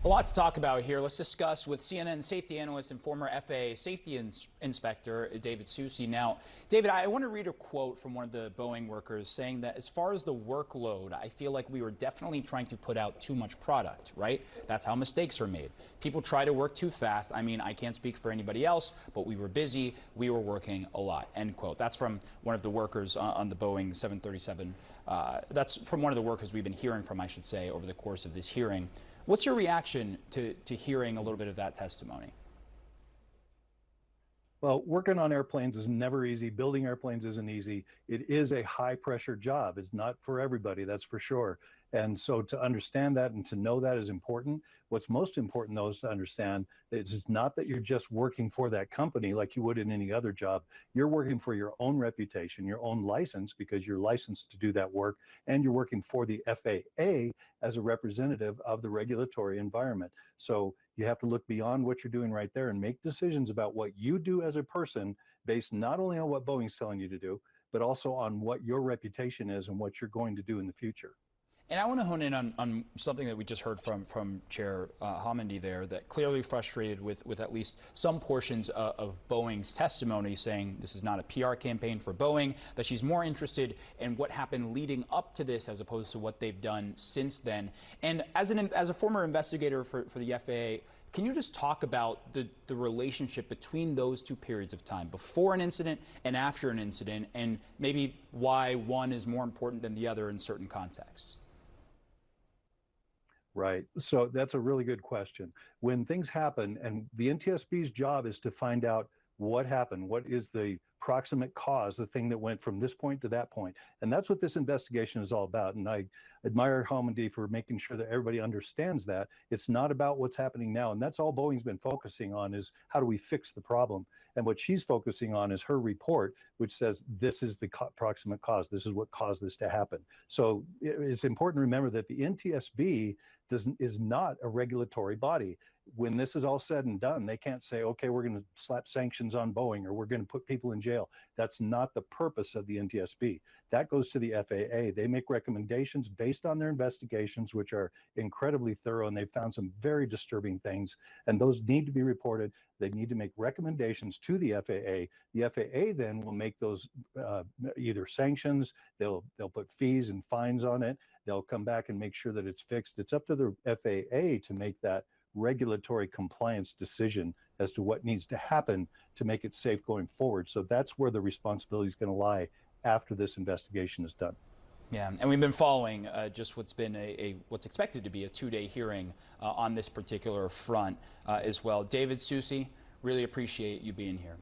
A lot to talk about here. Let's discuss with CNN safety analyst and former FAA safety inspector David Susi. Now, David, I want to read a quote from one of the Boeing workers saying that as far as the workload, I feel like we were definitely trying to put out too much product, right? That's how mistakes are made. People try to work too fast. I mean, I can't speak for anybody else, but we were busy. We were working a lot, end quote. That's from one of the workers on the Boeing 737. That's from one of the workers we've been hearing from, I should say, over the course of this hearing. What's your reaction to hearing a little bit of that testimony? Well, working on airplanes is never easy. Building airplanes isn't easy. It is a high pressure job. It's not for everybody, that's for sure. And so to understand that and to know that is important. What's most important, though, is to understand that it's not that you're just working for that company like you would in any other job. You're working for your own reputation, your own license, because you're licensed to do that work, and you're working for the FAA as a representative of the regulatory environment. So you have to look beyond what you're doing right there and make decisions about what you do as a person based not only on what Boeing's telling you to do, but also on what your reputation is and what you're going to do in the future. And I want to hone in on something that we just heard from Chair Homendy there, that clearly frustrated with at least some portions of Boeing's testimony, saying this is not a PR campaign for Boeing, that she's more interested in what happened leading up to this as opposed to what they've done since then. And as a former investigator for the FAA, can you just talk about the relationship between those two periods of time, before an incident and after an incident, and maybe why one is more important than the other in certain contexts? Right. So that's a really good question. When things happen, and the NTSB's job is to find out what happened, what is the proximate cause, the thing that went from this point to that point. And that's what this investigation is all about. And I admire Homendy for making sure that everybody understands that. It's not about what's happening now. And that's all Boeing's been focusing on, is how do we fix the problem? And what she's focusing on is her report, which says this is the proximate cause. This is what caused this to happen. So it's important to remember that the NTSB is not a regulatory body. When this is all said and done, they can't say, okay, we're going to slap sanctions on Boeing, or we're going to put people in jail. That's not the purpose of the NTSB. That goes to the FAA. They make recommendations based on their investigations, which are incredibly thorough, and they've found some very disturbing things, and those need to be reported. They need to make recommendations to the FAA. The FAA then will make those either sanctions, they'll put fees and fines on it. They'll come back and make sure that it's fixed. It's up to the FAA to make that regulatory compliance decision as to what needs to happen to make it safe going forward. So that's where the responsibility is going to lie after this investigation is done. Yeah, and we've been following just what's been what's expected to be a two-day hearing on this particular front as well. David Susi, really appreciate you being here.